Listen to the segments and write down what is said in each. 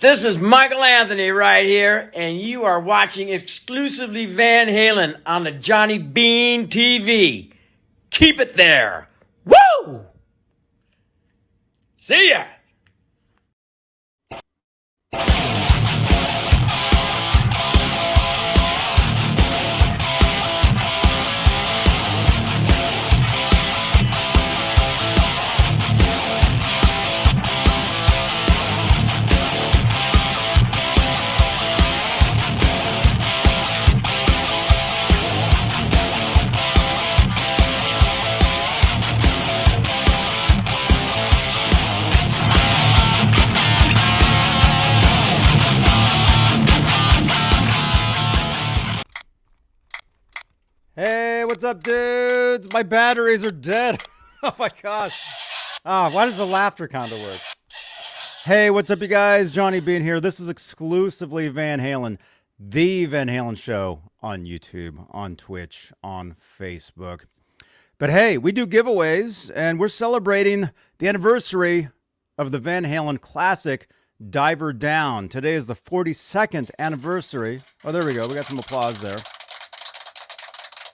This is Michael Anthony right here, and you are watching exclusively Van Halen on the Johnny Bean TV. Keep it there. Woo! See ya! Hey, what's up, dudes? My batteries are dead. Oh my gosh. Why does the laughter kind of work? Hey, what's up, you guys? Johnny Bean here. This is exclusively Van Halen, the Van Halen show on YouTube, on Twitch, on Facebook. But hey, we do giveaways, and we're celebrating the anniversary of the Van Halen classic, Diver Down. Today is the 42nd anniversary. Oh, there we go. We got some applause there.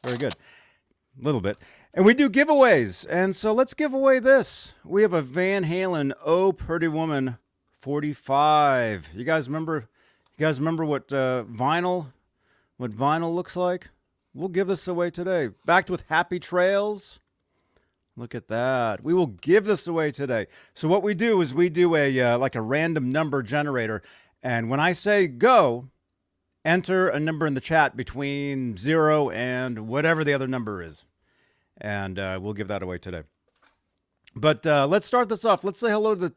Very good. A little bit. And we do giveaways. And so let's give away this. We have a Van Halen Oh Pretty Woman 45. You guys remember what vinyl looks like? We'll give this away today. Backed with Happy Trails. Look at that. We will give this away today. So what we do is we do a like a random number generator, and when I say go, enter a number in the chat between 0 and whatever the other number is. And we'll give that away today. But let's start this off. Let's say hello to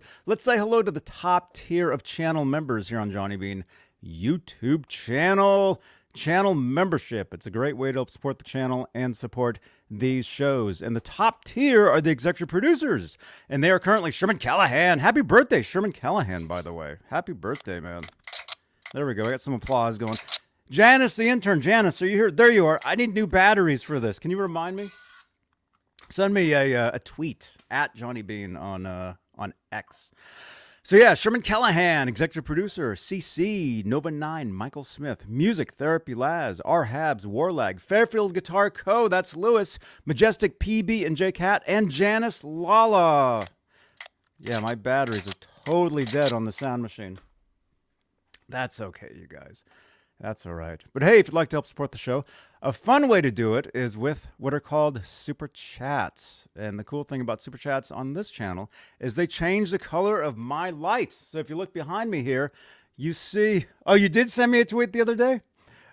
the top tier of channel members here on Johnny Bean YouTube channel. Channel membership. It's a great way to help support the channel and support these shows. And the top tier are the executive producers. And they are currently Sherman Callahan. Happy birthday, Sherman Callahan, by the way. Happy birthday, man. There we go. I got some applause going. Janice, the intern. Janice, are you here? There you are. I need new batteries for this. Can you remind me? Send me a tweet at Johnny Bean on X. So yeah, Sherman Callahan, executive producer. CC, Nova 9, Michael Smith. Music Therapy Laz, R Habs, Warlag, Fairfield Guitar Co. That's Lewis, Majestic PB and J Cat, and Janice Lala. Yeah, my batteries are totally dead on the sound machine. That's okay, you guys. That's all right. But hey, if you'd like to help support the show, a fun way to do it is with what are called Super Chats. And the cool thing about Super Chats on this channel is they change the color of my lights. So if you look behind me here, you see... Oh, you did send me a tweet the other day?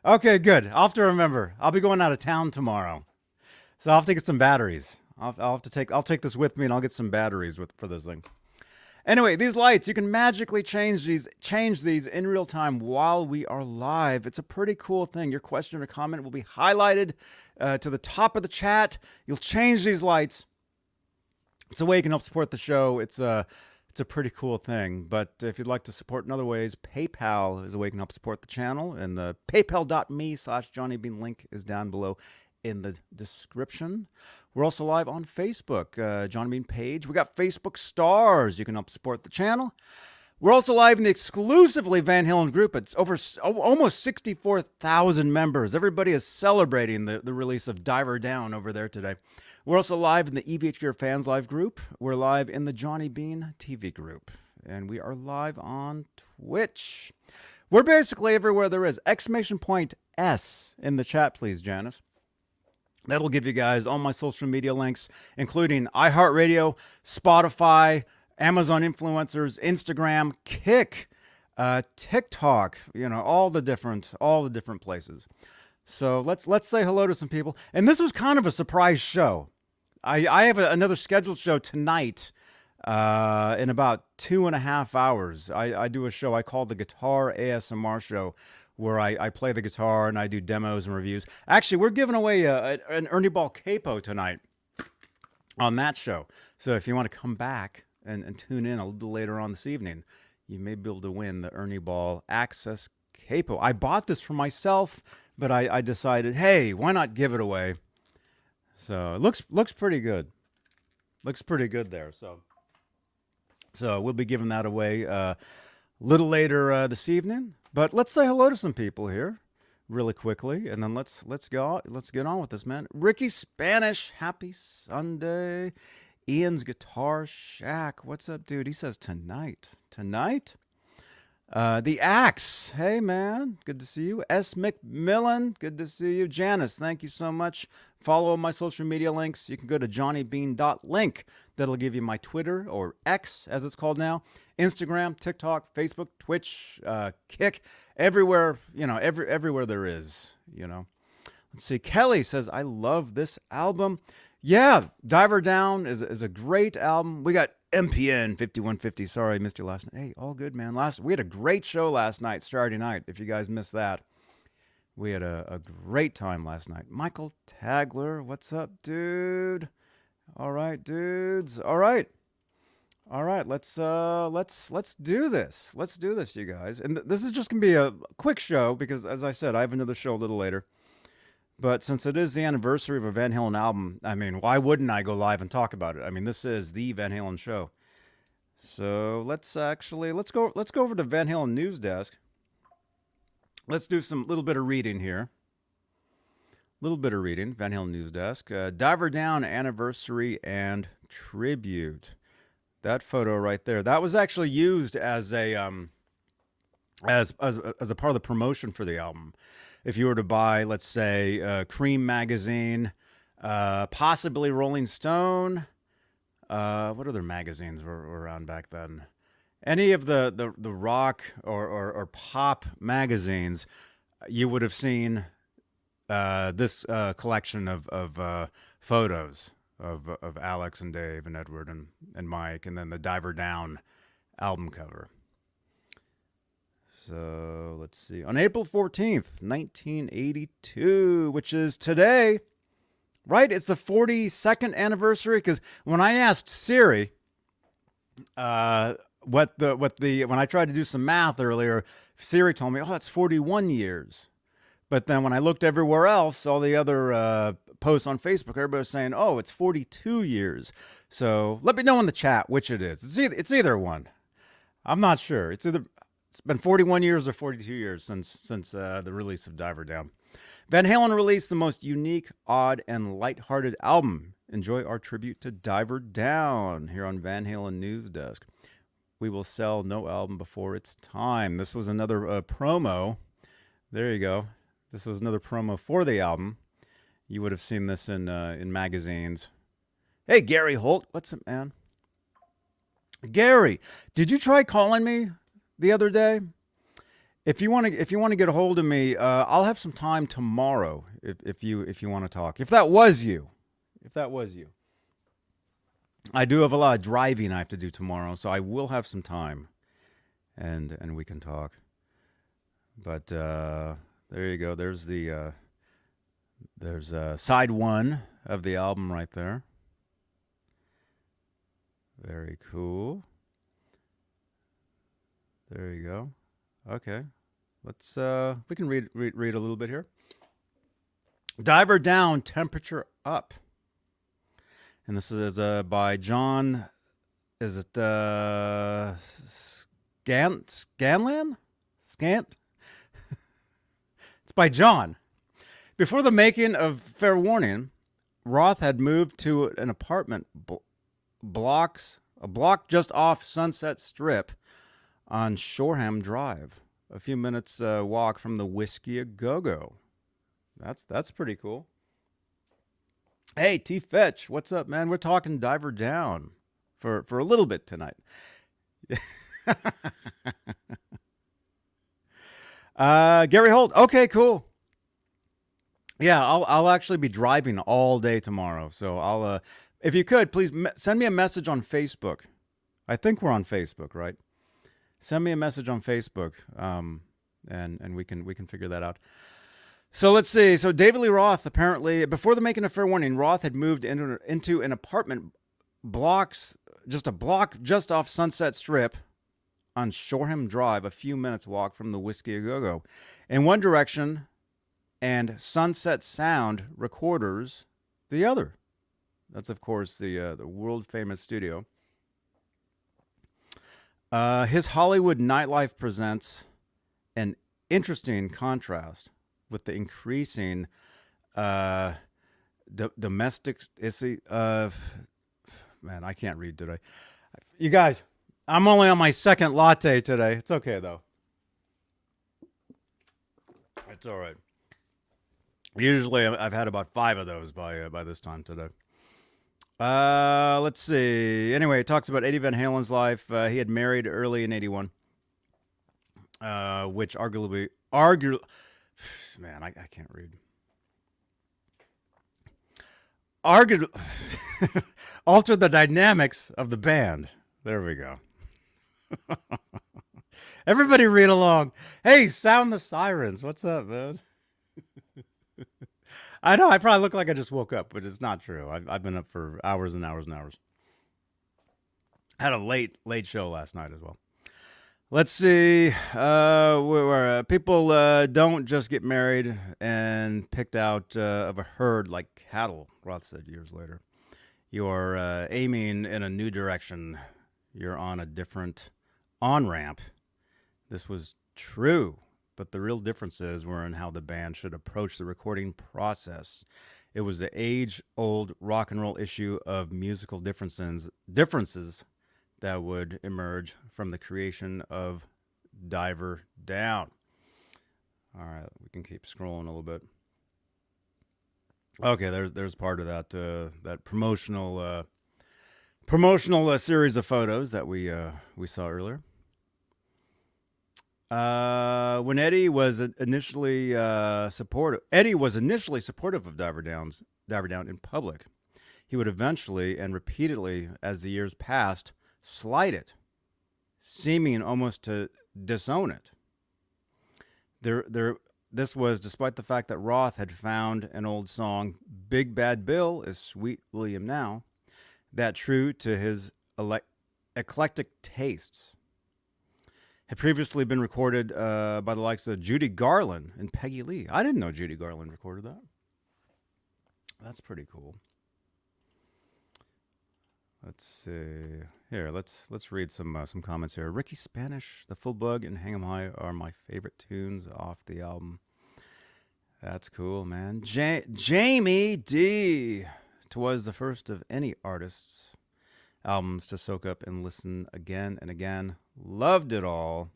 Okay, good. I'll have to remember. I'll be going out of town tomorrow. So I'll have to get some batteries. I'll take this with me, and I'll get some batteries for this thing. Anyway, these lights, you can magically change these in real time while we are live. It's a pretty cool thing. Your question or comment will be highlighted to the top of the chat. You'll change these lights. It's a way you can help support the show. It's a pretty cool thing. But if you'd like to support in other ways, PayPal is a way you can help support the channel. And the paypal.me/JohnnyBean link is down below in the description. We're also live on Facebook, Johnny Bean page. We got Facebook stars. You can help support the channel. We're also live in the exclusively Van Halen group. It's over almost 64,000 members. Everybody is celebrating the release of Diver Down over there today. We're also live in the EVH Gear Fans Live group. We're live in the Johnny Bean TV group. And we are live on Twitch. We're basically everywhere there is. !S in the chat, please, Janice. That'll give you guys all my social media links, including iHeartRadio, Spotify, Amazon influencers, Instagram, Kick, TikTok, all the different places. So let's say hello to some people. And this was kind of a surprise show. I have another scheduled show tonight in about 2.5 hours. I do a show I call the Guitar ASMR Show, where I play the guitar and I do demos and reviews. Actually, we're giving away an Ernie Ball capo tonight on that show. So if you want to come back and tune in a little later on this evening, you may be able to win the Ernie Ball Access capo. I bought this for myself, but I decided, hey, why not give it away? So it looks pretty good. Looks pretty good there. So we'll be giving that away little later this evening. But let's say hello to some people here really quickly, and then let's get on with this, man. Ricky Spanish, happy Sunday. Ian's Guitar Shack, what's up, dude? He says tonight. The Axe, hey man, good to see you. S. McMillan, good to see you. Janice, thank you so much. Follow my social media links. You can go to johnnybean.link. That'll give you my Twitter, or X as it's called now, Instagram, TikTok, Facebook, Twitch, Kick, everywhere, everywhere there is, Let's see. Kelly says, I love this album. Yeah, Diver Down is a great album. We got MPN 5150. Sorry, I missed your last night. Hey, all good, man. We had a great show last night, Saturday night. If you guys missed that, we had a great time last night. Michael Tagler, what's up, dude? All right, dudes. All right. Let's do this. Let's do this, you guys. And this is just gonna be a quick show because, as I said, I have another show a little later. But since it is the anniversary of a Van Halen album, I mean, why wouldn't I go live and talk about it? I mean, this is the Van Halen show. So let's go over to Van Halen News Desk. Let's do some little bit of reading here. Van Halen News Desk. Diver Down Anniversary and Tribute. That photo right there. That was actually used as a as a part of the promotion for the album. If you were to buy, let's say, Cream magazine, possibly Rolling Stone, what other magazines were around back then? Any of the rock or pop magazines, you would have seen this collection of photos of Alex and Dave and Edward and Mike, and then the Diver Down album cover. So let's see. On April 14th, 1982, which is today, right? It's the 42nd anniversary. Because when I asked Siri, when I tried to do some math earlier, Siri told me, oh, that's 41 years. But then when I looked everywhere else, all the other posts on Facebook, everybody was saying, oh, it's 42 years. So let me know in the chat which it is. It's either one. I'm not sure. It's been 41 years or 42 years since the release of Diver Down. Van Halen released the most unique, odd, and lighthearted album. Enjoy our tribute to Diver Down here on Van Halen News Desk. We will sell no album before its time. This was another promo. There you go. This was another promo for the album. You would have seen this in magazines. Hey, Gary Holt, what's up, man? Gary, did you try calling me the other day? If you want to get a hold of me, I'll have some time tomorrow. If you want to talk. If that was you, I do have a lot of driving I have to do tomorrow, so I will have some time, and we can talk. But there you go. There's side one of the album right there. Very cool. There you go. Okay, let's we can read a little bit here. Diver Down, Temperature Up, and this is by John. Is it Scanlan? Scant? It's by John. Before the making of Fair Warning, Roth had moved to an apartment block just off Sunset Strip on Shoreham Drive, a few minutes walk from the Whiskey A Go-Go. That's pretty cool. Hey, T Fetch, what's up, man? We're talking Diver Down for a little bit tonight. Gary Holt. Okay, cool. Yeah, I'll actually be driving all day tomorrow, so I'll if you could please send me a message on Facebook. I think we're on Facebook, right? Send me a message on Facebook, and we can figure that out. So let's see. So David Lee Roth, apparently, before the making of Fair Warning, Roth had moved into an apartment just a block just off Sunset Strip on Shoreham Drive, a few minutes walk from the Whiskey A Go-Go, in one direction, and Sunset Sound Recorders the other. That's, of course, the world-famous studio. His Hollywood nightlife presents an interesting contrast with the increasing domestic issue of... Man, I can't read today. You guys, I'm only on my second latte today. It's okay, though. It's all right. Usually, I've had about 5 of those by this time today. Let's see. Anyway, it talks about Eddie Van Halen's life. He had married early in '81, which arguably, man, I can't read. Altered the dynamics of the band. There we go. Everybody read along. Hey, sound the sirens. What's up, man? I know, I probably look like I just woke up, but it's not true. I've been up for hours and hours and hours. Had a late show last night as well. Let's see. People don't just get married and picked out of a herd like cattle, Roth said years later. You are aiming in a new direction. You're on a different on-ramp. This was true. But the real differences were in how the band should approach the recording process. It was the age-old rock and roll issue of musical differences that would emerge from the creation of Diver Down. All right, we can keep scrolling a little bit. Okay, there's part of that promotional series of photos that we saw earlier. When Eddie was initially supportive of Diver Down in public. He would eventually and repeatedly, as the years passed, slight it, seeming almost to disown it. This was despite the fact that Roth had found an old song, "Big Bad Bill is Sweet William Now," that, true to his eclectic tastes, had previously been recorded by the likes of Judy Garland and Peggy Lee. I didn't know Judy Garland recorded that. That's pretty cool. Let's see. Here, let's read some comments here. Ricky Spanish, The Full Bug, and Hang 'Em High are my favorite tunes off the album. That's cool, man. Jamie D. 'Twas the first of any artist's albums to soak up and listen again and again. Loved it all.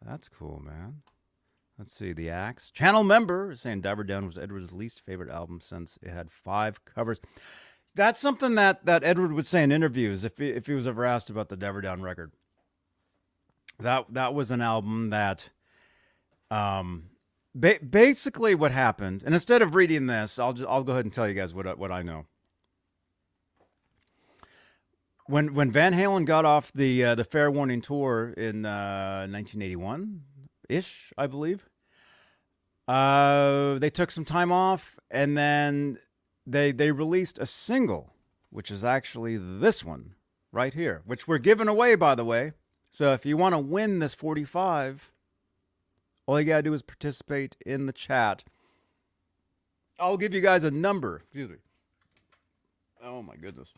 That's cool, man. Let's see. The Axe. Channel member is saying Diver Down was Edward's least favorite album since it had 5 covers. That's something that Edward would say in interviews if he was ever asked about the Diver Down record. That was an album that basically what happened, and instead of reading this, I'll go ahead and tell you guys what I know. When Van Halen got off the Fair Warning tour in 1981-ish, I believe, they took some time off, and then they released a single, which is actually this one right here, which we're giving away, by the way. So if you want to win this 45, all you got to do is participate in the chat. I'll give you guys a number. Excuse me. Oh, my goodness.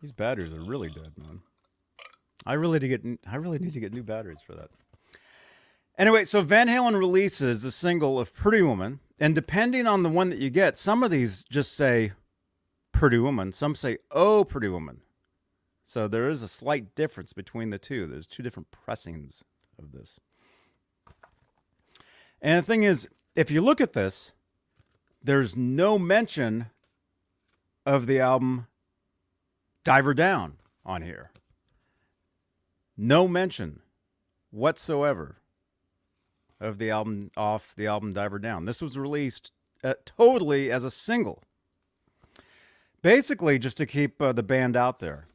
These batteries are really dead, man. I really need to get new batteries for that. Anyway, so Van Halen releases the single of Pretty Woman, and depending on the one that you get, some of these just say Pretty Woman, some say Oh Pretty Woman. So there is a slight difference between the two. There's 2 different pressings of this. And the thing is, if you look at this, there's no mention of the album Diver Down on here. No mention whatsoever of the album Diver Down. This was released totally as a single. Basically just to keep the band out there.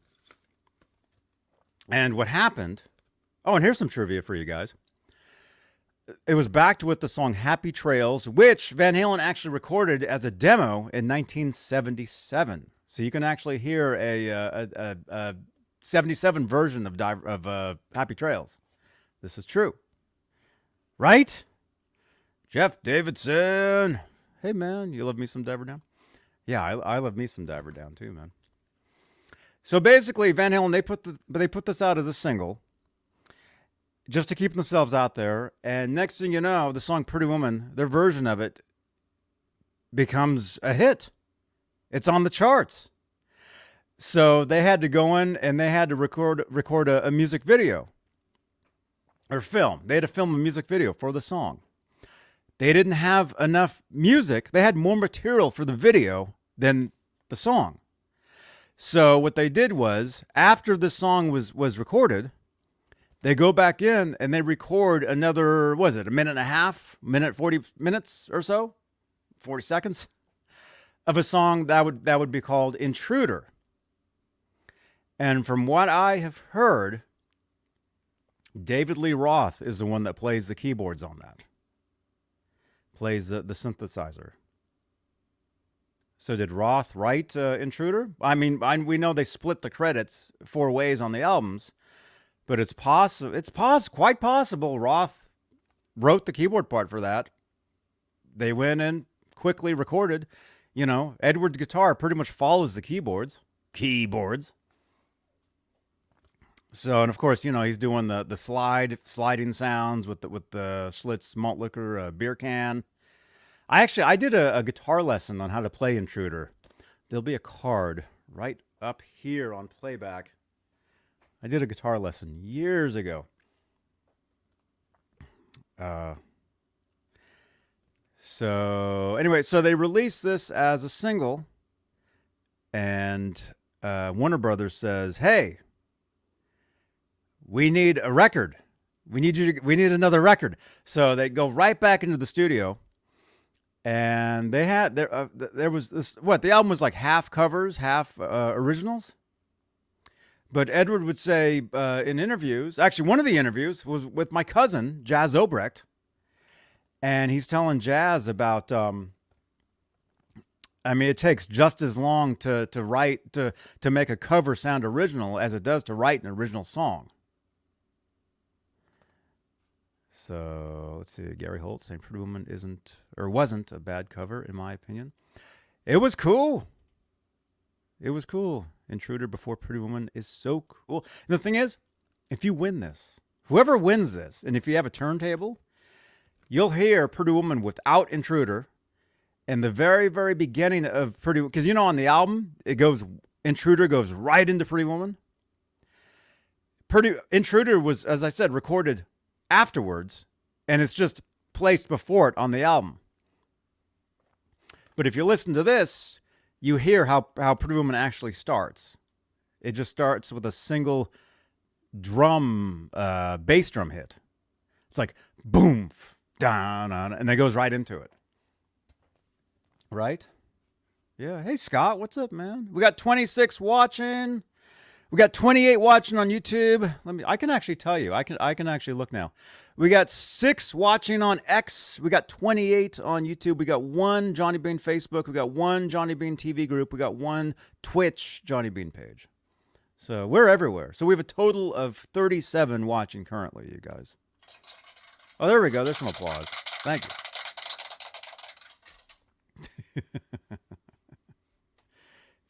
And what happened... Oh, and here's some trivia for you guys. It was backed with the song Happy Trails, which Van Halen actually recorded as a demo in 1977. So you can actually hear a 77 version of Happy Trails. This is true. Right? Jeff Davidson. Hey, man, you love me some Diver Down? Yeah, I love me some Diver Down too, man. So basically, Van Halen, they put this out as a single just to keep themselves out there. And next thing you know, the song Pretty Woman, their version of it, becomes a hit. It's on the charts. So they had to go in and they had to record a music video or film. They had to film a music video for the song. They didn't have enough music. They had more material for the video than the song. So what they did was, after the song was recorded, they go back in and they record another, what is it, a minute and a half, 40 minutes or so, 40 seconds of a song that would be called Intruder. And from what I have heard, David Lee Roth is the one that plays the keyboards on that. Plays the synthesizer. So did Roth write Intruder? I mean, we know they split the credits 4 ways on the albums, but it's quite possible Roth wrote the keyboard part for that. They went and quickly recorded. You know, Edward's guitar pretty much follows the keyboards. So, and of course, you know, he's doing the sliding sounds with the Schlitz malt liquor beer can. I did a guitar lesson on how to play Intruder. There'll be a card right up here on playback. I did a guitar lesson years ago. So anyway, so they released this as a single, and Warner Brothers says, "Hey, we need a record. We need another record." So they go right back into the studio, and they had there was this, the album was like half covers, half originals. But Edward would say in interviews, actually one of the interviews was with my cousin Jazz Obrecht, and he's telling Jazz about. I mean, it takes just as long to write to make a cover sound original as it does to write an original song. So let's see. Gary Holt saying Pretty Woman wasn't a bad cover in my opinion. It was cool. Intruder before Pretty Woman is so cool. And the thing is, if you win this, whoever wins this, and if you have a turntable, you'll hear Pretty Woman without Intruder. And the very, very beginning of Pretty Woman, because you know on the album, Intruder goes right into Pretty Woman. Intruder was, as I said, recorded afterwards, and it's just placed before it on the album. But if you listen to this, you hear how Pretty Woman actually starts. It just starts with a single drum, bass drum hit. It's like boom, down, and it goes right into it. Right? Yeah. Hey, Scott, what's up, man? We got 26 watching. We got 28 watching on YouTube. I can actually tell you. I can actually look now. We got 6 watching on X. We got 28 on YouTube. We got 1 Johnny Bean Facebook. We got 1 Johnny Bean TV group. We got 1 Twitch Johnny Bean page. So we're everywhere. So we have a total of 37 watching currently, you guys. Oh, there we go. There's some applause. Thank you.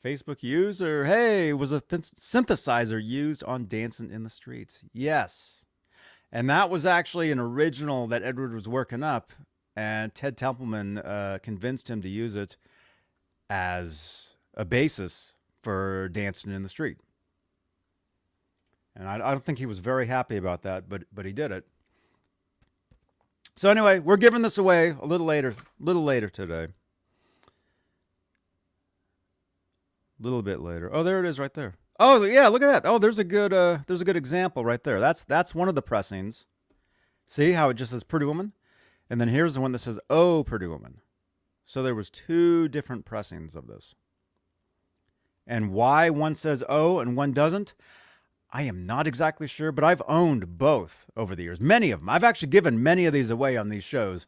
Facebook user, hey, was a synthesizer used on Dancing in the Streets? Yes. And that was actually an original that Edward was working up, and Ted Templeman convinced him to use it as a basis for Dancing in the Street. And I don't think he was very happy about that, but he did it. So anyway, we're giving this away a little later today. Little bit later. Oh, there it is right there. Oh, yeah, look at that. Oh, there's a good example right there. That's one of the pressings. See how it just says Pretty Woman? And then here's the one that says Oh, Pretty Woman. So there was 2 different pressings of this. And why one says Oh and one doesn't, I am not exactly sure, but I've owned both over the years. Many of them. I've actually given many of these away on these shows.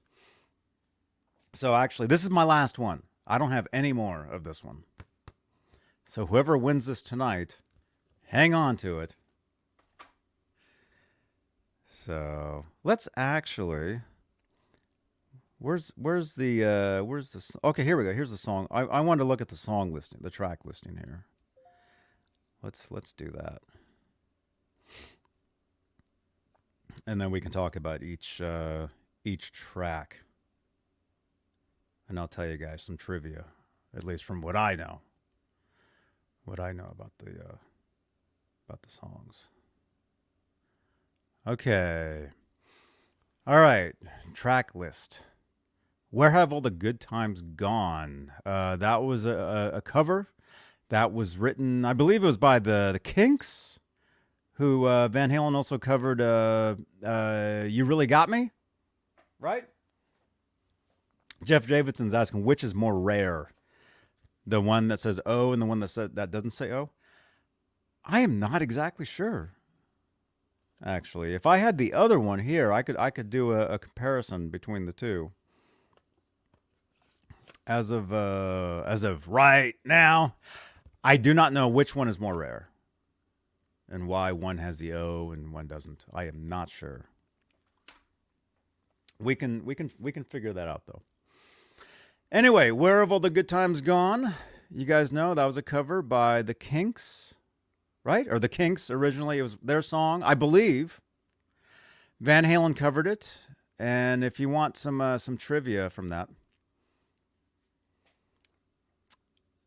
So actually, this is my last one. I don't have any more of this one. So whoever wins this tonight, hang on to it. So let's actually, where's the, okay, here we go. Here's the song. I wanted to look at the song listing, the track listing here. Let's do that. And then we can talk about each track. And I'll tell you guys some trivia, at least from what I know. What I know about the songs. Okay. All right. Track list. Where Have All the Good Times Gone? That was a cover that was written, I believe it was by the Kinks, who Van Halen also covered You Really Got Me, right? Jeff Davidson's asking, which is more rare? The one that says O and the one that doesn't say O? I am not exactly sure. Actually, if I had the other one here, I could do a comparison between the two. As of right now, I do not know which one is more rare and why one has the O and one doesn't. I am not sure. We can figure that out though. Anyway, Where Have All the Good Times Gone? You guys know that was a cover by the Kinks, right? Or the Kinks originally. It was their song, I believe. Van Halen covered it, and if you want some trivia from that,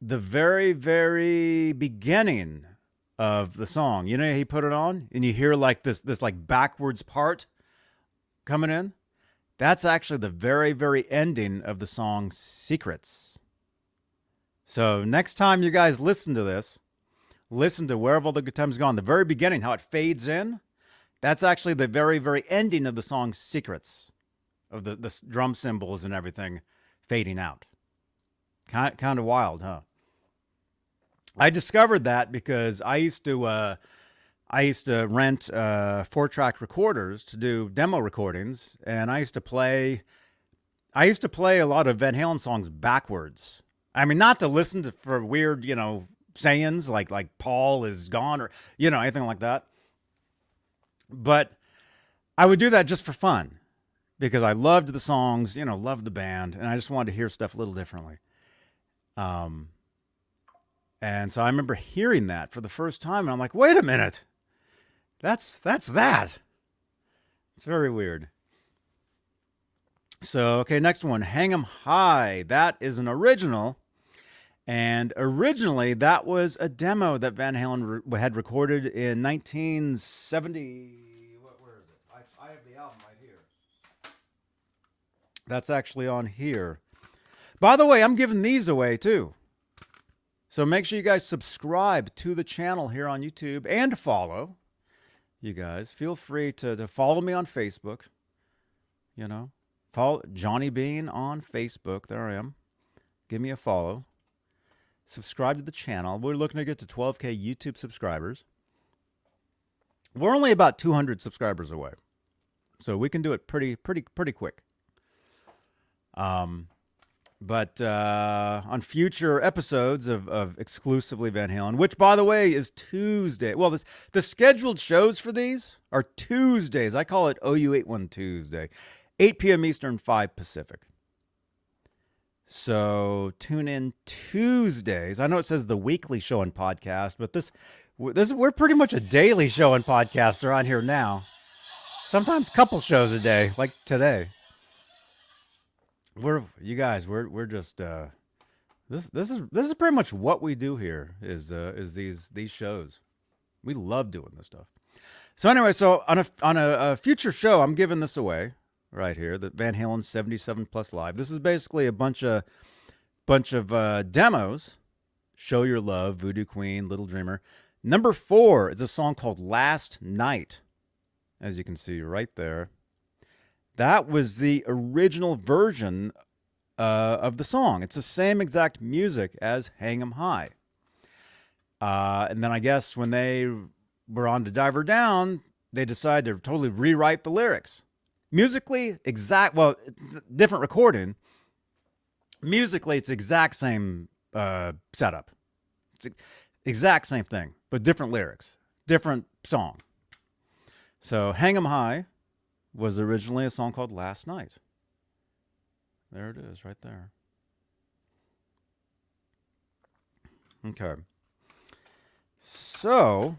the very, very beginning of the song, you know, he put it on and you hear like this like backwards part coming in. That's actually the very, very ending of the song Secrets. So next time you guys listen to this, listen to Where Have All the Good Times Gone. The very beginning, how it fades in, that's actually the very, very ending of the song Secrets, of the drum cymbals and everything fading out. Kind of wild, huh? I discovered that because I used to rent 4-track recorders to do demo recordings, and I used to play a lot of Van Halen songs backwards. I mean, not to listen to for weird, sayings like Paul is gone or anything like that. But I would do that just for fun because I loved the songs, loved the band, and I just wanted to hear stuff a little differently. And so I remember hearing that for the first time, and I'm like, wait a minute. That's that. It's very weird. So, okay, next one, Hang 'Em High. That is an original. And originally, that was a demo that Van Halen had recorded in 1970. Where is it? I have the album right here. That's actually on here. By the way, I'm giving these away, too. So make sure you guys subscribe to the channel here on YouTube and follow. You guys, feel free to follow me on Facebook. Follow Johnny Bean on Facebook. There I am. Give me a follow. Subscribe to the channel. We're looking to get to 12K YouTube subscribers. We're only about 200 subscribers away, so we can do it pretty quick. But on future episodes of exclusively Van Halen, which, by the way, is Tuesday. Well, the scheduled shows for these are Tuesdays. I call it OU81 Tuesday, 8 p.m. Eastern, 5 Pacific. So tune in Tuesdays. I know it says the weekly show and podcast, but we're pretty much a daily show and podcast around here now. Sometimes couple shows a day, like today. We're just this is pretty much what we do here is these shows. We love doing this stuff. So anyway, so on a future show, I'm giving this away right here, the Van Halen 77 Plus Live. This is basically a bunch of demos. Show Your Love, Voodoo Queen, Little Dreamer. Number 4 is a song called Last Night, as you can see right there. That was the original version of the song. It's the same exact music as Hang 'Em High. And then I guess when they were on to Diver Down, they decided to totally rewrite the lyrics. Musically, different recording. Musically, it's exact same setup. It's exact same thing, but different lyrics, different song. So Hang 'Em High was originally a song called Last Night. There it is, right there. Okay. So,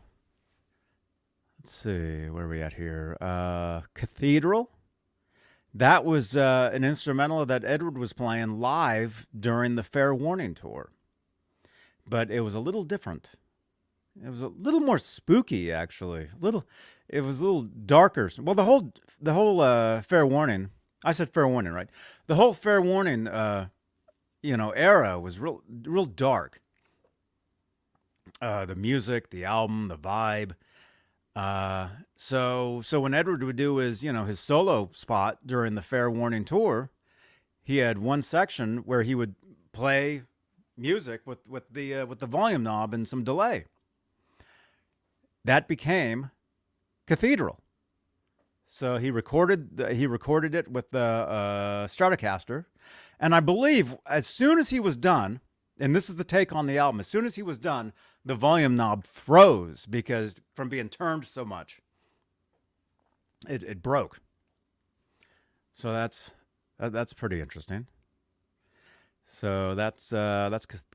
let's see, where are we at here? Cathedral. That was an instrumental that Edward was playing live during the Fair Warning tour. But it was a little different. It was a little more spooky, actually. It was a little darker. Well, the whole Fair Warning. I said Fair Warning, right? The whole Fair Warning, era was real dark. The music, the album, the vibe. So when Edward would do his solo spot during the Fair Warning tour, he had one section where he would play music with the volume knob and some delay. That became Cathedral. So he recorded it with the Stratocaster, and I believe as soon as he was done, and this is the take on the album, as soon as he was done, the volume knob froze because from being turned so much, it broke. So that's pretty interesting. So that's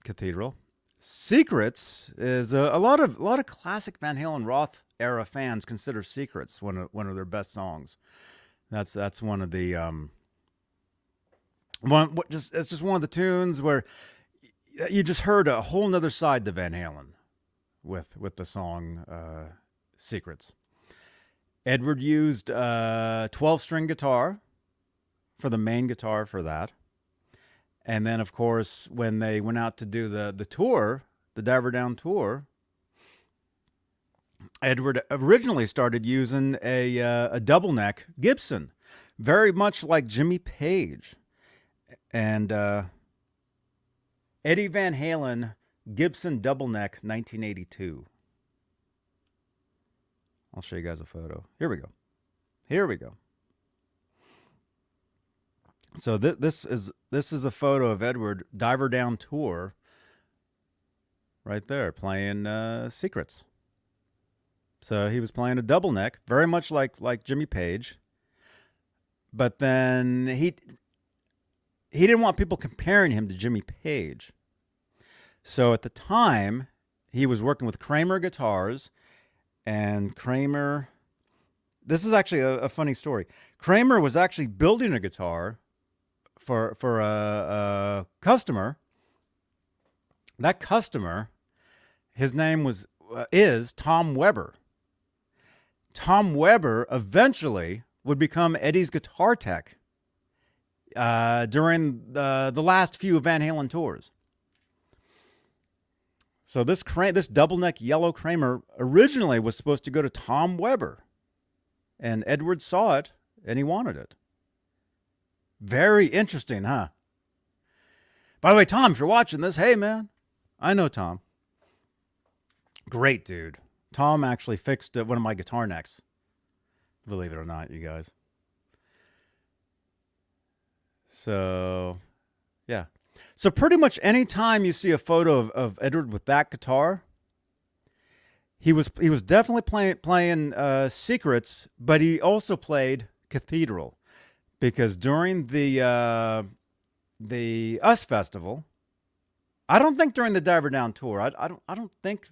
Cathedral. Secrets is a lot of classic Van Halen Roth era fans consider Secrets one of their best songs. That's one of the it's just one of the tunes where you just heard a whole nother side to Van Halen with the song Secrets. Edward used 12-string guitar for the main guitar for that. And then, of course, when they went out to do the tour, the Diver Down tour, Edward originally started using a double neck Gibson, very much like Jimmy Page. And Eddie Van Halen Gibson double neck 1982. I'll show you guys a photo. Here we go. So this is a photo of Edward Diver Down tour. Right there, playing Secrets. So he was playing a double neck, very much like Jimmy Page. But then he didn't want people comparing him to Jimmy Page. So at the time, he was working with Kramer Guitars, and Kramer. This is actually a funny story. Kramer was actually building a guitar for a customer. That customer, his name is Tom Weber. Tom Weber eventually would become Eddie's guitar tech during the last few Van Halen tours. So this double neck yellow Kramer originally was supposed to go to Tom Weber, and Edward saw it and he wanted it. Very interesting, huh? By the way, Tom, if you're watching this, hey, man. I know Tom. Great dude. Tom actually fixed one of my guitar necks. Believe it or not, you guys. So, yeah. So pretty much any time you see a photo of Edward with that guitar, he was definitely playing Secrets, but he also played Cathedral. Because during the US Festival, I don't think during the Diver Down tour. I don't think.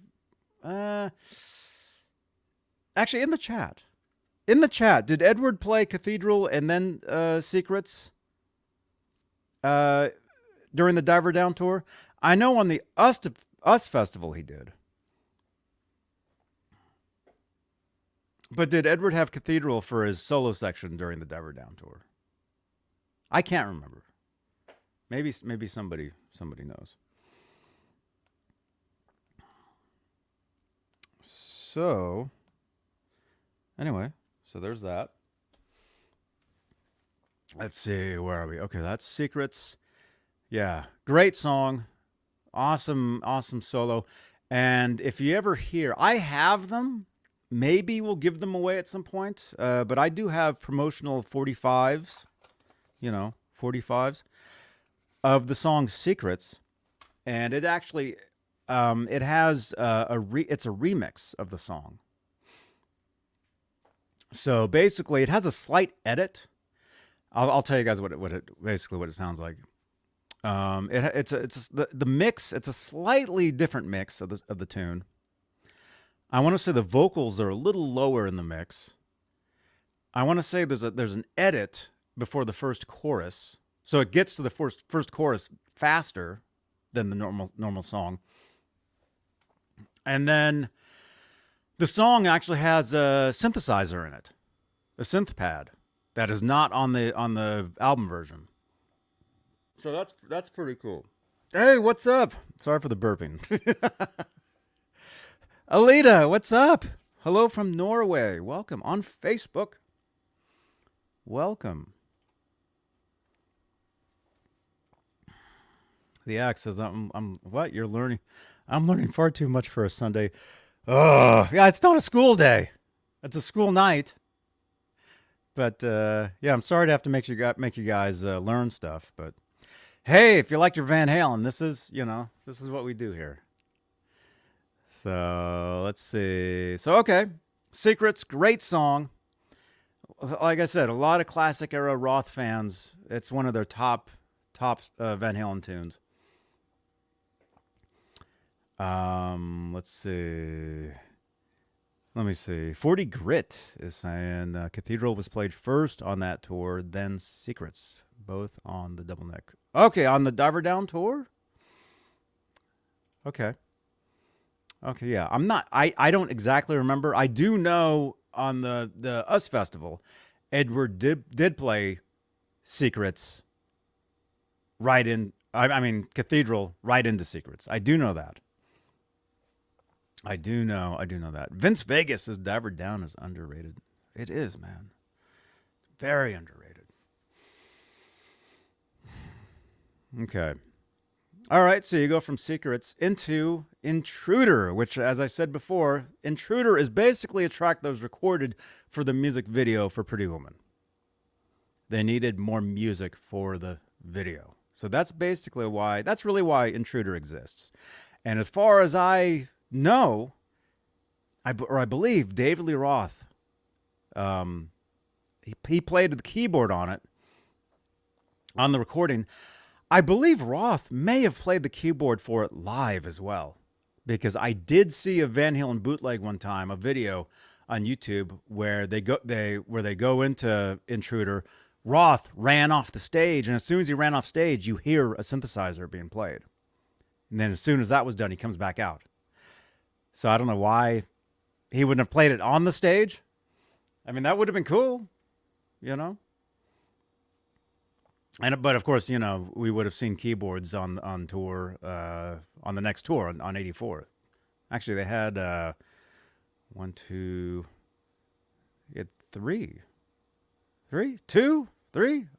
Actually, in the chat, did Edward play Cathedral and then Secrets during the Diver Down tour? I know on the US Festival he did. But did Edward have Cathedral for his solo section during the Diver Down tour? I can't remember. Maybe somebody knows. So, anyway, so there's that. Let's see, where are we? Okay, that's Secrets. Yeah, great song. Awesome solo. And if you ever hear, I have them. Maybe we'll give them away at some point. But I do have promotional 45s. 45s of the song Secrets, and it actually it has it's a remix of the song. So basically, it has a slight edit. I'll tell you guys what it sounds like. It's the mix. It's a slightly different mix of the tune, I want to say the vocals are a little lower in the mix. I want to say there's an edit before the first chorus, so it gets to the first chorus faster than the normal song. And then the song actually has a synthesizer in it, a synth pad that is not on the album version. So that's pretty cool. Hey, what's up? Sorry for the burping. Alita, what's up? Hello from Norway. Welcome on Facebook. Welcome. The axe says, I'm what? You're learning? I'm learning far too much for a Sunday. Oh, yeah, it's not a school day. It's a school night. But yeah, I'm sorry to have to make you guys learn stuff. But hey, if you like your Van Halen, this is what we do here. So let's see. So okay, Secrets, great song. Like I said, a lot of classic era Roth fans. It's one of their top Van Halen tunes. Let's see. Let me see. 40 Grit is saying Cathedral was played first on that tour, then Secrets, both on the double neck. Okay, on the Diver Down tour? Okay, yeah. I don't exactly remember. I do know on the US Festival, Edward did play Secrets right in, I mean, Cathedral right into Secrets. I do know that. I do know that. Vince Vegas says Diver Down is underrated. It is, man. Very underrated. Okay. All right, so you go from Secrets into Intruder, which, as I said before, Intruder is basically a track that was recorded for the music video for Pretty Woman. They needed more music for the video. So that's really why Intruder exists. And as far as I know, I believe David Lee Roth, he played the keyboard on it, on the recording. I believe Roth may have played the keyboard for it live as well, because I did see a Van Halen bootleg one time, a video on YouTube where they go into Intruder. Roth ran off the stage, and as soon as he ran off stage, you hear a synthesizer being played. And then as soon as that was done, he comes back out. So I don't know why he wouldn't have played it on the stage. I mean, that would have been cool, But of course, we would have seen keyboards on tour, on the next tour on 84. Actually, they had three.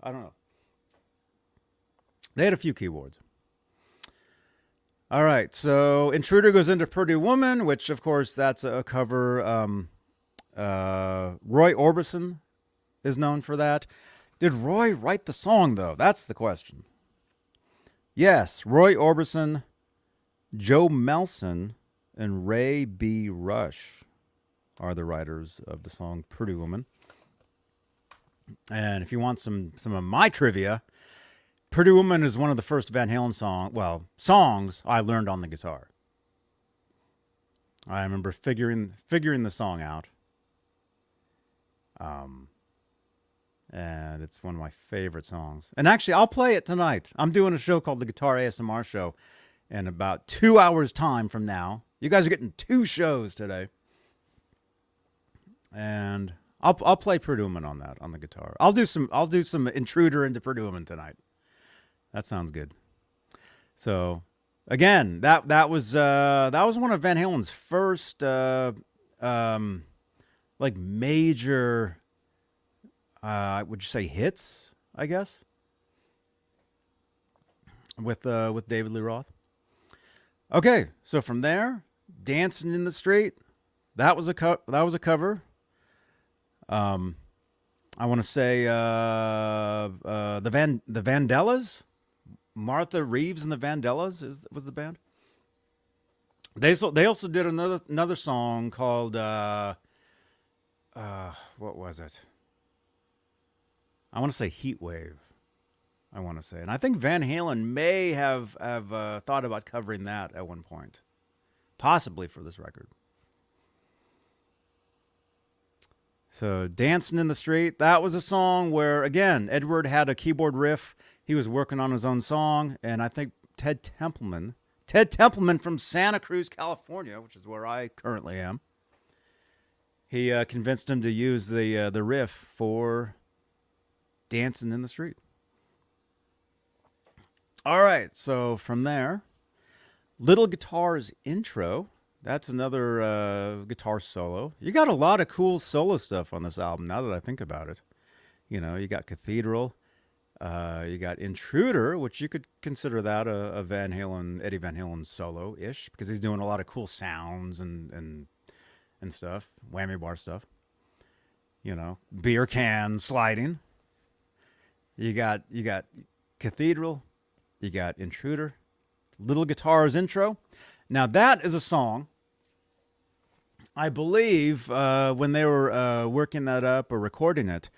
I don't know. They had a few keyboards. All right, so Intruder goes into Pretty Woman, which, of course, that's a cover. Roy Orbison is known for that. Did Roy write the song, though? That's the question. Yes, Roy Orbison, Joe Melson, and Ray B. Rush are the writers of the song Pretty Woman. And if you want some of my trivia, Pretty Woman is one of the first Van Halen songs I learned on the guitar. I remember figuring the song out. And it's one of my favorite songs. And actually, I'll play it tonight. I'm doing a show called the Guitar ASMR Show in about 2 hours' time from now. You guys are getting 2 shows today. And I'll play Pretty Woman on the guitar. I'll do some Intruder into Pretty Woman tonight. That sounds good. So, again, that was one of Van Halen's first major, would you say hits? I guess with David Lee Roth. Okay, so from there, Dancing in the Street, that was a cover. I want to say the Vandellas. Martha Reeves and the Vandellas was the band. They also did another song called what was it? I want to say Heat Wave. I want to say, and I think Van Halen may have thought about covering that at one point, possibly for this record. So Dancing in the Street, that was a song where, again, Edward had a keyboard riff. He was working on his own song, and I think Ted Templeman from Santa Cruz, California, which is where I currently am, he convinced him to use the riff for Dancing in the Street. All right, so from there, Little Guitar's Intro. That's another guitar solo. You got a lot of cool solo stuff on this album, now that I think about it. You know, you got Cathedral. You got Intruder, which you could consider that a Van Halen, Eddie Van Halen solo-ish, because he's doing a lot of cool sounds and stuff, whammy bar stuff. You know, beer can sliding. You got Cathedral. You got Intruder. Little Guitar's Intro. Now that is a song, I believe, when they were working that up or recording it,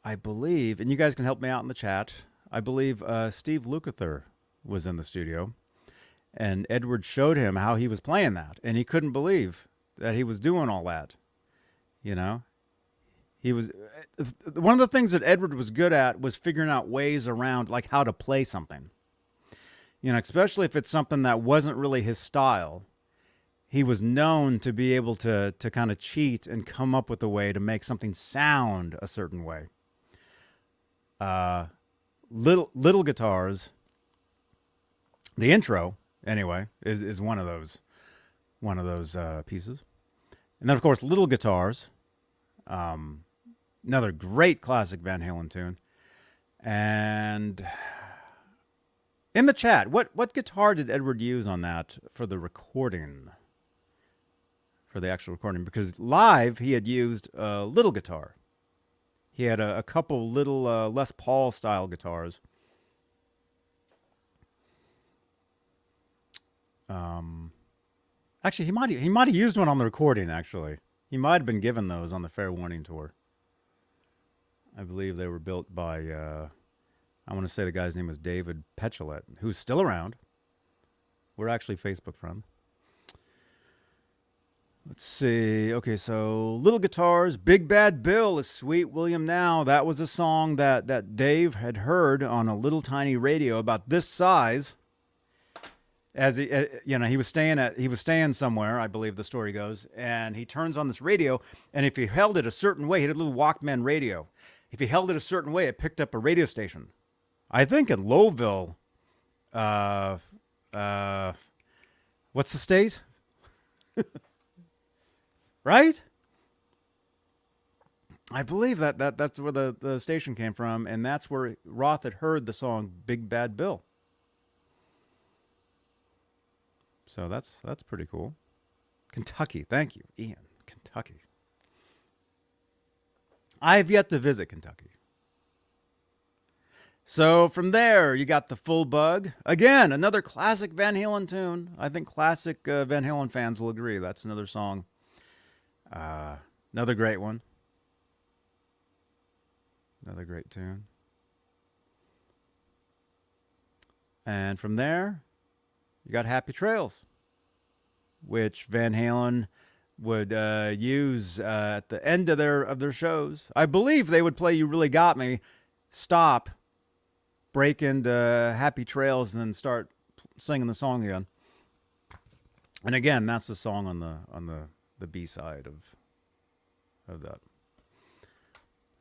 I believe, and you guys can help me out in the chat, I believe Steve Lukather was in the studio, and Edward showed him how he was playing that, and he couldn't believe that he was doing all that. You know, he was one of the things that Edward was good at was figuring out ways around, like, how to play something. You know, especially if it's something that wasn't really his style. He was known to be able to kind of cheat and come up with a way to make something sound a certain way. Little Guitars, the intro anyway, is one of those pieces. And then of course Little Guitars, another great classic Van Halen tune. And in the chat, what guitar did Edward use on that for the recording? For the actual recording, because live he had used a little guitar. He had a couple little Les Paul style guitars. Actually, he might have used one on the recording. Actually, he might have been given those on the Fair Warning tour. I believe they were built by. I want to say the guy's name was David Pechelet, who's still around. We're actually Facebook friends. Let's see. Okay, so Little Guitars, Big Bad Bill is Sweet William Now. That was a song that Dave had heard on a little tiny radio about this size. As he, he was staying somewhere, I believe the story goes, and he turns on this radio, and if he held it a certain way, he had a little Walkman radio. If he held it a certain way, it picked up a radio station. I think in Lowville, what's the state? Right? I believe that's where the station came from, and that's where Roth had heard the song Big Bad Bill. So that's pretty cool. Kentucky. Thank you, Ian. Kentucky. I have yet to visit Kentucky. So from there, you got The Full Bug. Again, another classic Van Halen tune. I think classic Van Halen fans will agree. That's another song. Another great one. Another great tune. And from there, you got Happy Trails, which Van Halen would use at the end of their shows. I believe they would play You Really Got Me, stop, break into Happy Trails, and then start singing the song again. And again, that's the song on the B side of that.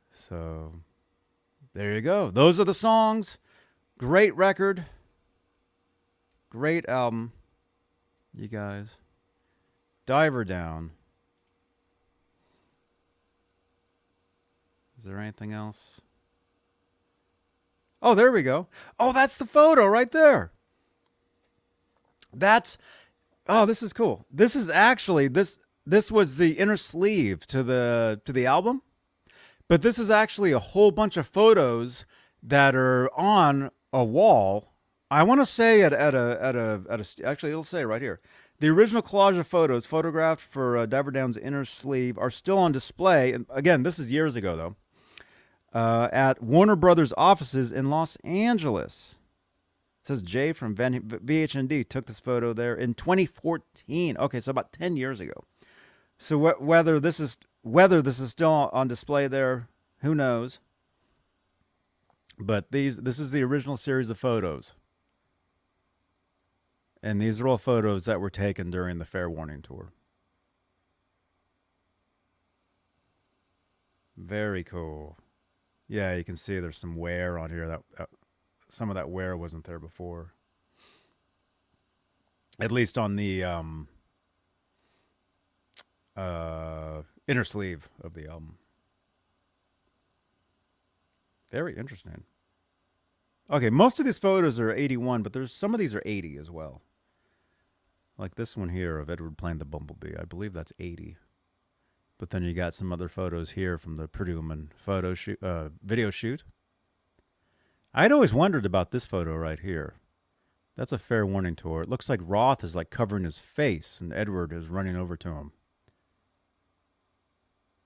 So there you go. Those are the songs. Great record. Great album. You guys. Diver Down. Is there anything else? Oh, there we go. Oh, that's the photo right there. This is cool. This is actually this was the inner sleeve to the album, but this is actually a whole bunch of photos that are on a wall. I want to say actually it'll say right here. The original collage of photos photographed for Diver Down's inner sleeve are still on display. And again, this is years ago though, at Warner Brothers offices in Los Angeles. It says Jay from VH&D took this photo there in 2014. Okay, so about 10 years ago. So whether this is Whether this is still on display there, who knows? But this is the original series of photos. And these are all photos that were taken during the Fair Warning Tour. Very cool. Yeah, you can see there's some wear on here. That some of that wear wasn't there before. At least on the inner sleeve of the album. Very interesting. Okay, most of these photos are 81, but there's some of these are 80 as well. Like this one here of Edward playing the bumblebee. I believe that's 80. But then you got some other photos here from the Purdue video shoot. I'd always wondered about this photo right here. That's a Fair Warning Tour. It looks like Roth is like covering his face and Edward is running over to him.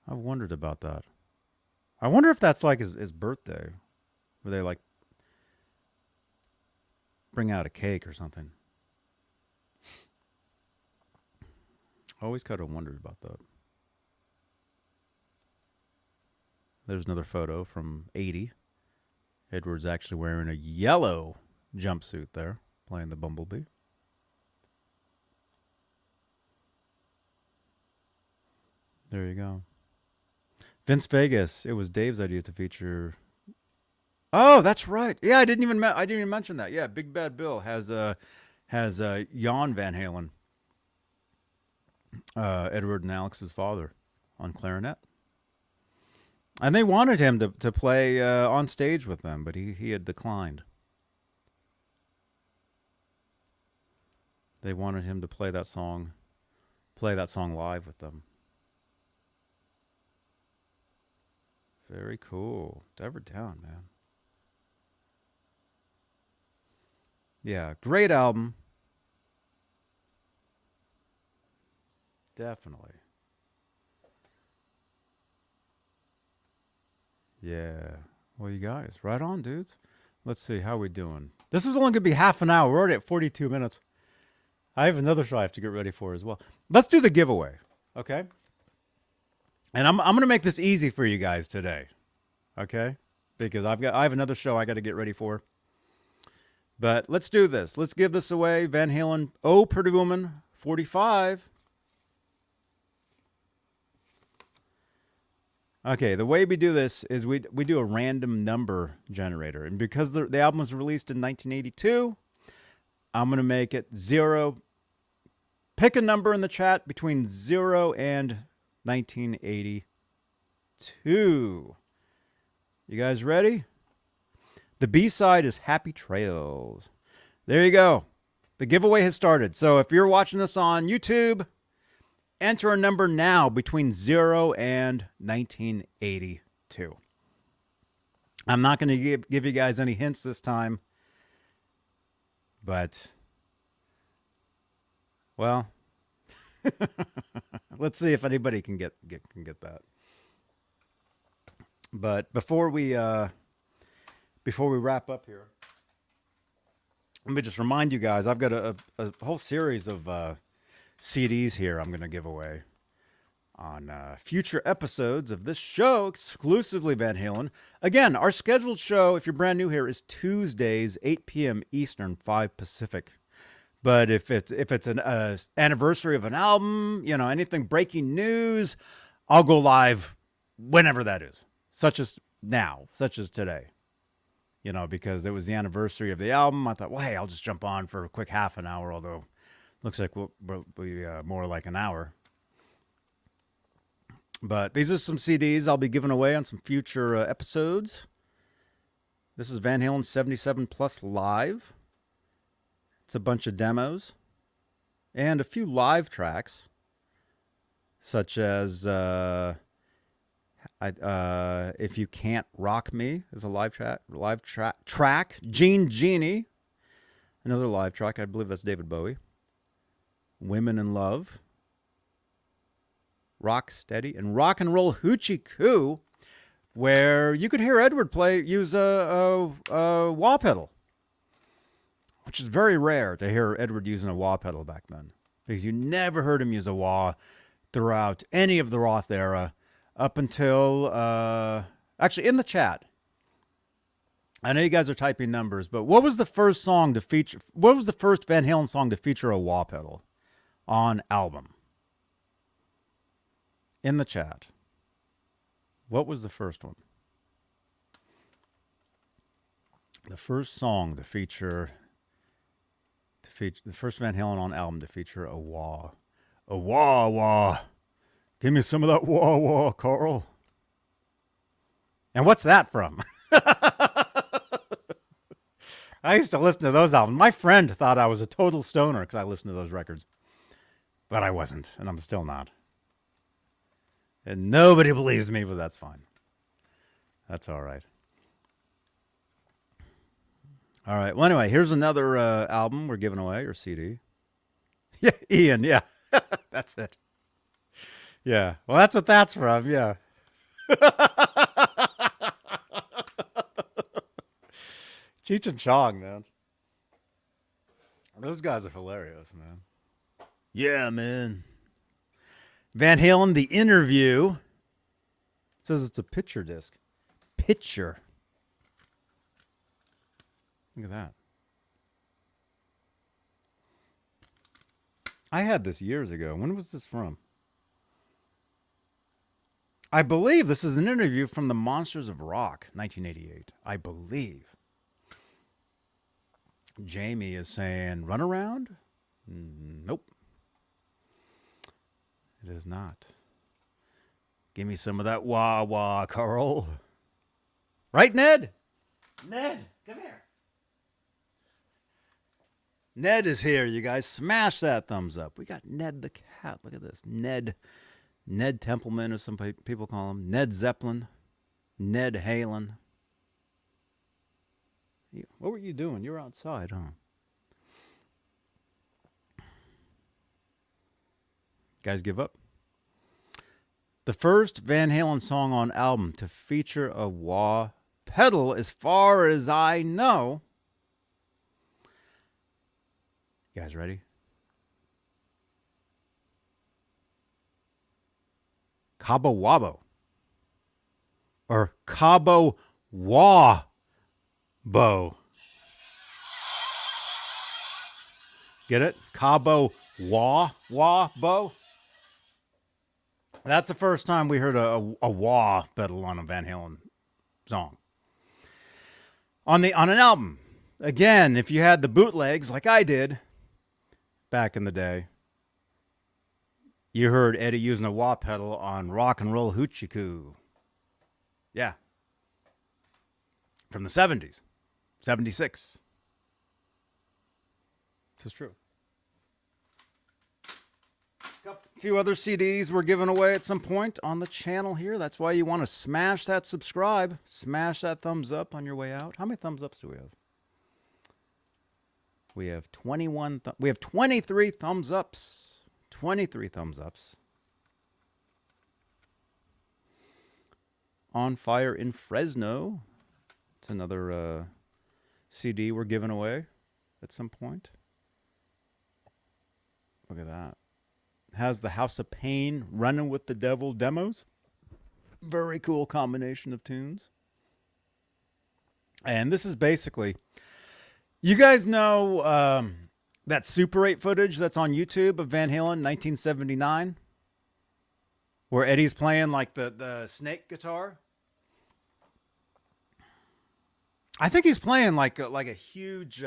I wondered about that. I wonder if that's like his birthday. Where they like bring out a cake or something. Always kind of wondered about that. There's another photo from 80. Edward's actually wearing a yellow jumpsuit there, playing the bumblebee. There you go. Vince Vegas. It was Dave's idea to feature. Oh, that's right. Yeah, I didn't even mention that. Yeah, Big Bad Bill has Jan Van Halen, Edward and Alex's father, on clarinet. And they wanted him to play on stage with them, but he had declined. They wanted him to play that song live with them. Very cool. Ever down, man. Yeah, great album. Definitely. Yeah. Well, you guys, right on, dudes. Let's see how we doing. This is only going to be half an hour. We're already at 42 minutes. I have another show I have to get ready for as well. Let's do the giveaway, okay? And I'm going to make this easy for you guys today, okay? Because I have another show I got to get ready for. But let's do this. Let's give this away. Van Halen, Oh Pretty Woman, 45. Okay, the way we do this is we do a random number generator. And because the album was released in 1982, I'm going to make it 0. Pick a number in the chat between 0 and 1982. You guys ready? The B-side is Happy Trails. There you go. The giveaway has started. So if you're watching this on YouTube, enter a number now between 0 and 1982. I'm not going to give you guys any hints this time. But, well, let's see if anybody can get that. But before we wrap up here, let me just remind you guys, I've got a whole series of CDs here I'm going to give away on future episodes of this show, exclusively Van Halen. Again, our scheduled show, if you're brand new here, is Tuesdays, 8 p.m. Eastern, 5 Pacific. But if it's an anniversary of an album, anything breaking news, I'll go live whenever that is, such as now, such as today. Because it was the anniversary of the album. I thought, well, hey, I'll just jump on for a quick half an hour, although looks like we'll be more like an hour. But these are some CDs I'll be giving away on some future episodes. This is Van Halen 77 Plus Live. It's a bunch of demos and a few live tracks, such as If You Can't Rock Me is a live track. Genie, another live track. I believe that's David Bowie. Women in Love, Rock Steady, and Rock and Roll Hoochie Coo, where you could hear Edward use a wah pedal, which is very rare to hear Edward using a wah pedal back then, because you never heard him use a wah throughout any of the Roth era. up until actually in the chat. I know you guys are typing numbers, but what was the first song to feature? What was the first Van Halen song to feature a wah pedal on album? In the chat. What was the first one? The first song to feature the first Van Halen on album to feature a wah. A wah wah. Give me some of that wah wah, Carl. And what's that from? I used to listen to those albums. My friend thought I was a total stoner because I listened to those records. But I wasn't, and I'm still not. And nobody believes me, but that's fine. That's all right. All right. Well, anyway, here's another album we're giving away, or CD. Yeah, Ian, yeah. That's it. Yeah. Well, that's what that's from, yeah. Cheech and Chong, man. Those guys are hilarious, man. Yeah, man. Van Halen, The Interview. It says it's a picture disc. Picture. Look at that. I had this years ago. When was this from? I believe this is an interview from the Monsters of Rock, 1988. I believe. Jamie is saying, Runaround? Nope. It is not. Give me some of that wah wah, Carl. Right, Ned? Ned, come here. Ned is here, you guys. Smash that thumbs up. We got Ned the cat. Look at this. Ned Templeman, as some people call him. Ned Zeppelin. Ned Halen. What were you doing? You were outside, huh? Guys give up? The first Van Halen song on album to feature a wah pedal, as far as I know. You guys ready? Cabo Wabo. Or Cabo Wah Bo. Get it? Cabo Wah Bo. That's the first time we heard a wah pedal on a Van Halen song. On an album. Again, if you had the bootlegs like I did back in the day, you heard Eddie using a wah pedal on Rock and Roll Hoochie Coo. Yeah. From the 70s. 76. This is true. A few other CDs we're giving away at some point on the channel here. That's why you want to smash that subscribe. Smash that thumbs up on your way out. How many thumbs ups do we have? We have 21. We have 23 thumbs ups. 23 thumbs ups. On Fire in Fresno. It's another CD we're giving away at some point. Look at that. Has the House of Pain, Running with the Devil demos. Very cool combination of tunes. And this is basically, you guys know that Super 8 footage that's on YouTube of Van Halen 1979? Where Eddie's playing like the snake guitar. I think he's playing like a huge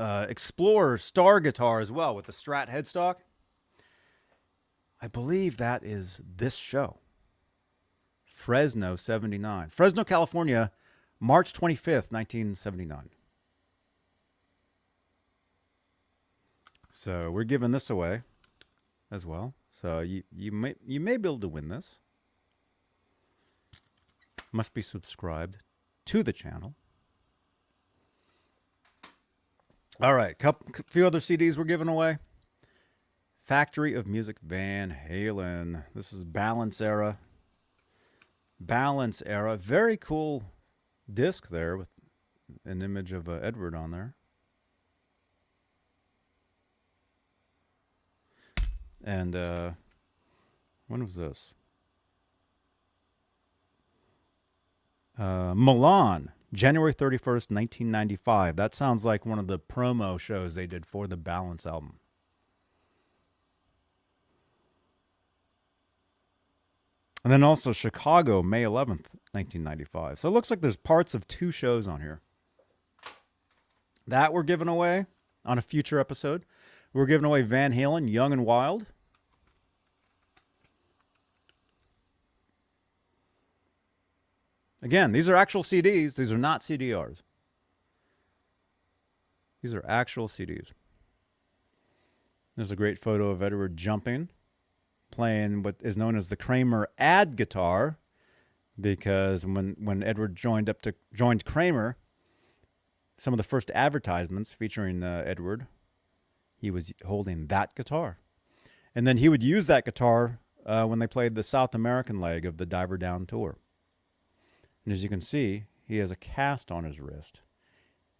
Explorer star guitar as well with the Strat headstock. I believe that is this show. Fresno 79. Fresno, California, March 25th, 1979. So we're giving this away as well. So you may be able to win this. Must be subscribed to the channel. All right, a few other CDs we're giving away. Factory of Music Van Halen. This is Balance Era. Balance Era. Very cool disc there with an image of Edward on there. And When was this? Milan, January 31st, 1995. That sounds like one of the promo shows they did for the Balance album. And then also Chicago, May 11th, 1995. So it looks like there's parts of 2 shows on here. That we're giving away on a future episode. We're giving away Van Halen, Young and Wild. Again, these are actual CDs. These are not CDRs. These are actual CDs. There's a great photo of Edward jumping, playing what is known as the Kramer ad guitar, because when Edward joined Kramer, some of the first advertisements featuring Edward, he was holding that guitar. And then he would use that guitar when they played the South American leg of the Diver Down tour. And as you can see, he has a cast on his wrist.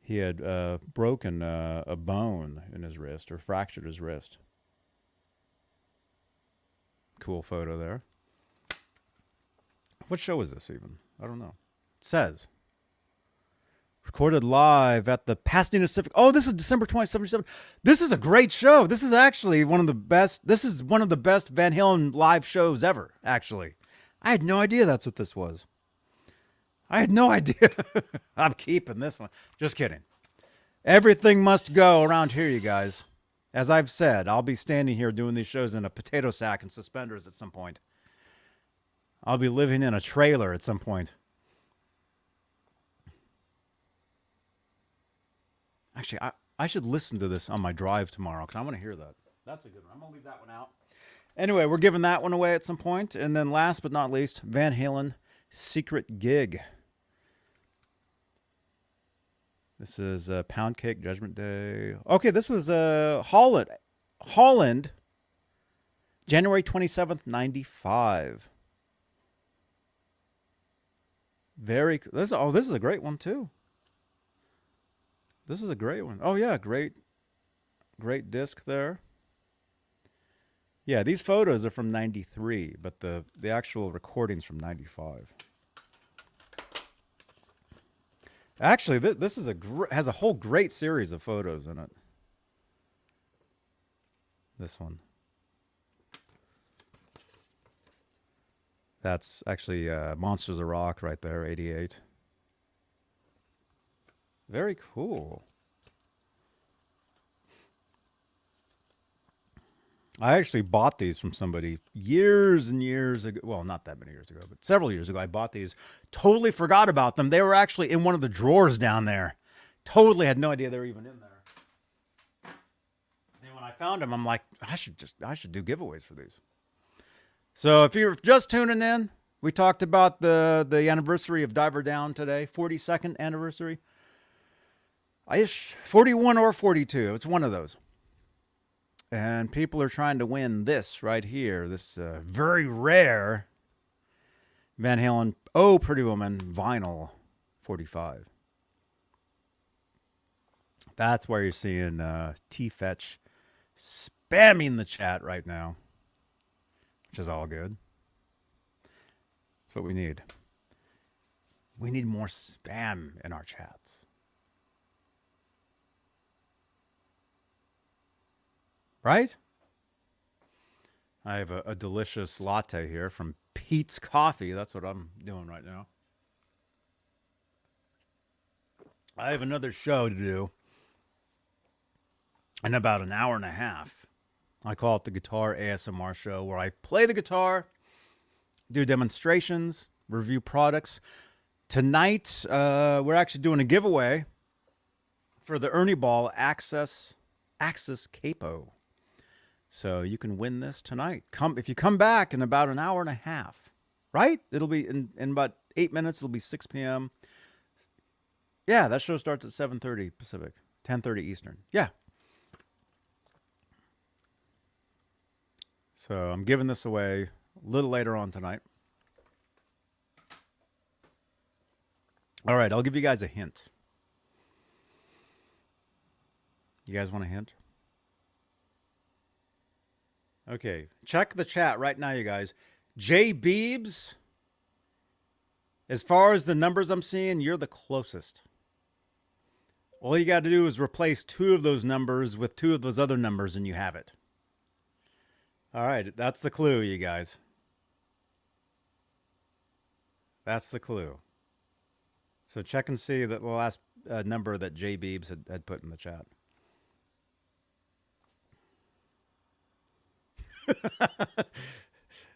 He had broken a bone in his wrist, or fractured his wrist. Cool photo there. What show is this even? I don't know. It says. Recorded live at the Pasadena Civic. Oh, this is December 2077. This is a great show. This is actually one of the best. This is one of the best Van Halen live shows ever, actually. I had no idea that's what this was. I had no idea. I'm keeping this one. Just kidding. Everything must go around here, you guys. As I've said, I'll be standing here doing these shows in a potato sack and suspenders at some point. I'll be living in a trailer at some point. Actually, I should listen to this on my drive tomorrow because I want to hear that. That's a good one. I'm going to leave that one out. Anyway, we're giving that one away at some point. And then last but not least, Van Halen Secret Gig. This is Pound Cake, Judgment Day. Okay, this was Holland, January 27th, 95. This is a great one too. This is a great one. Oh yeah, great disc there. Yeah, these photos are from 93, but the actual recording's from 95. Actually, this is has a whole great series of photos in it. This one. That's actually Monsters of Rock right there, 88. Very cool. I actually bought these from somebody years and years ago. Well, not that many years ago, but several years ago. I bought these. Totally forgot about them. They were actually in one of the drawers down there. Totally had no idea they were even in there. And when I found them, I'm like, I should do giveaways for these. So if you're just tuning in, we talked about the anniversary of Diver Down today, 42nd anniversary. 41 or 42. It's one of those. And people are trying to win this right here, this very rare Van Halen Oh Pretty Woman vinyl 45. That's where you're seeing T-Fetch spamming the chat right now, which is all good. That's what we need. We need more spam in our chats. Right? I have a delicious latte here from Pete's Coffee. That's what I'm doing right now. I have another show to do in about an hour and a half. I call it the Guitar ASMR Show, where I play the guitar, do demonstrations, review products. Tonight, we're actually doing a giveaway for the Ernie Ball Axis Capo. So you can win this tonight. If you come back in about an hour and a half, right? It'll be in about 8 minutes. It'll be 6 p.m. Yeah, that show starts at 7:30 Pacific, 10:30 Eastern. Yeah. So I'm giving this away a little later on tonight. All right, I'll give you guys a hint. You guys want a hint? Okay, check the chat right now, you guys. J Beebs, as far as the numbers I'm seeing, you're the closest. All you got to do is replace 2 of those numbers with 2 of those other numbers, and you have it. All right, that's the clue, you guys. That's the clue. So check and see the last number that J Beebs had put in the chat.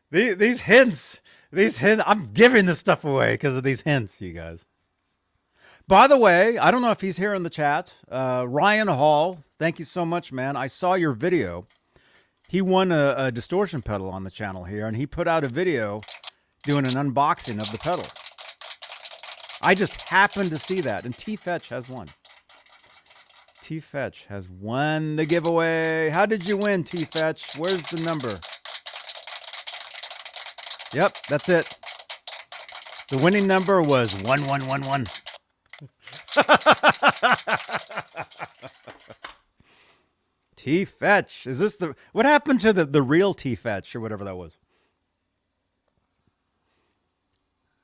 these hints, I'm giving this stuff away because of these hints, you guys. By the way, I don't know if he's here in the chat. Ryan Hall, thank you so much, man. I saw your video. He won a distortion pedal on the channel here, and he put out a video doing an unboxing of the pedal. I just happened to see that, and T-Fetch has won. T-Fetch has won the giveaway. How did you win, T-Fetch? Where's the number? Yep, that's it. The winning number was 1111. T-Fetch. Is this the... What happened to the real T-Fetch or whatever that was?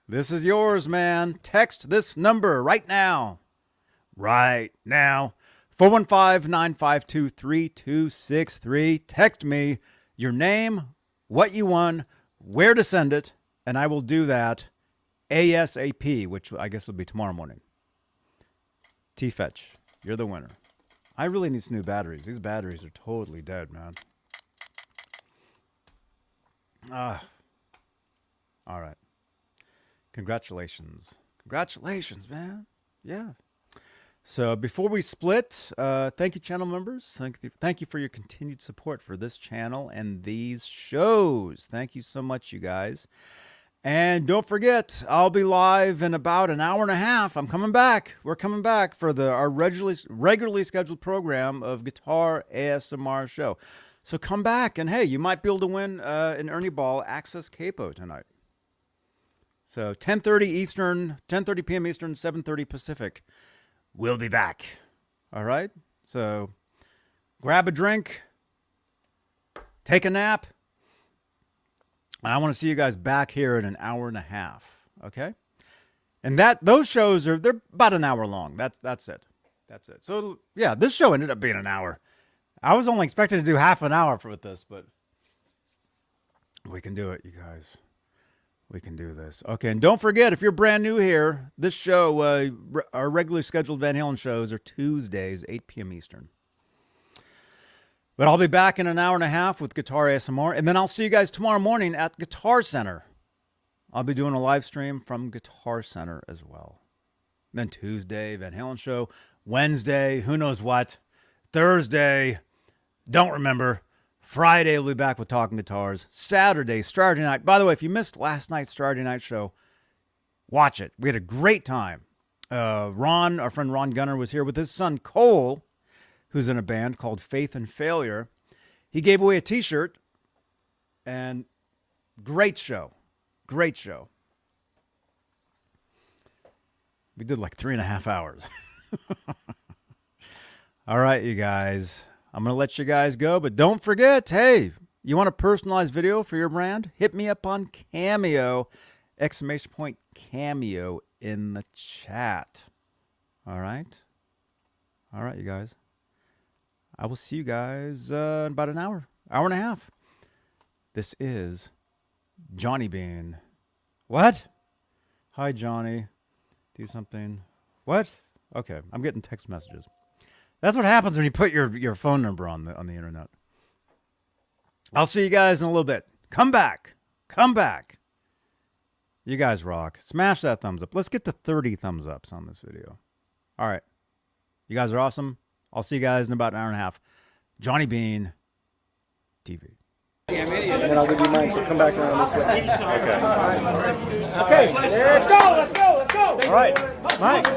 This is yours, man. Text this number right now. Right now. 415-952-3263. Text me your name, what you won, where to send it, and I will do that ASAP, which I guess will be tomorrow morning. T-Fetch, you're the winner. I really need some new batteries. These batteries are totally dead, man. All right. Congratulations. Congratulations, man. Yeah. So before we split, thank you, channel members. Thank you for your continued support for this channel and these shows. Thank you so much, you guys. And don't forget, I'll be live in about an hour and a half. I'm coming back. We're coming back for our regularly scheduled program of Guitar ASMR show. So come back, and hey, you might be able to win an Ernie Ball Access Capo tonight. So 10:30 Eastern, 10:30 p.m. Eastern, 7:30 Pacific. We'll be back. All right? So grab a drink, take a nap, and I want to see you guys back here in an hour and a half. Okay? And those shows they're about an hour long. That's it. That's it. So yeah, this show ended up being an hour. I was only expecting to do half an hour with this, but we can do it, you guys. We can do this. Okay, and don't forget, if you're brand new here, this show, our regularly scheduled Van Halen shows are Tuesdays, 8 p.m. Eastern. But I'll be back in an hour and a half with Guitar ASMR, and then I'll see you guys tomorrow morning at Guitar Center. I'll be doing a live stream from Guitar Center as well. Then Tuesday, Van Halen show. Wednesday, who knows what. Thursday, don't remember. Friday, we'll be back with Talking Guitars. Saturday, Saturday night. By the way, if you missed last night's Saturday night show, watch it. We had a great time. Ron, our friend Ron Gunner, was here with his son Cole, who's in a band called Faith and Failure. He gave away a t-shirt, and great show. Great show. We did like 3.5 hours. All right, you guys. I'm going to let you guys go, but don't forget, hey, you want a personalized video for your brand? Hit me up on Cameo, ! Cameo in the chat. All right? All right, you guys. I will see you guys in about an hour and a half. This is Johnny Bean. What? Hi, Johnny. Do something. What? Okay, I'm getting text messages. That's what happens when you put your phone number on the internet. I'll see you guys in a little bit. Come back. Come back. You guys rock. Smash that thumbs up. Let's get to 30 thumbs ups on this video. All right. You guys are awesome. I'll see you guys in about an hour and a half. Johnny Bean TV. And then I'll give you mine, so come back around this way. Okay, let's go, let's go, let's go. All right, Mike.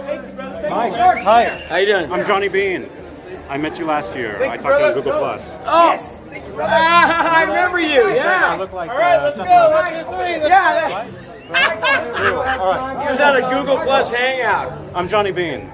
Hi. How you doing? I'm Johnny Bean. I met you last year. I talked to you on Google Plus. Oh, yes. I remember you. Yeah. Look like, all right, let's go. 1, 2, 3. Yeah. All right. He was at a Google Plus hangout. I'm Johnny Bean.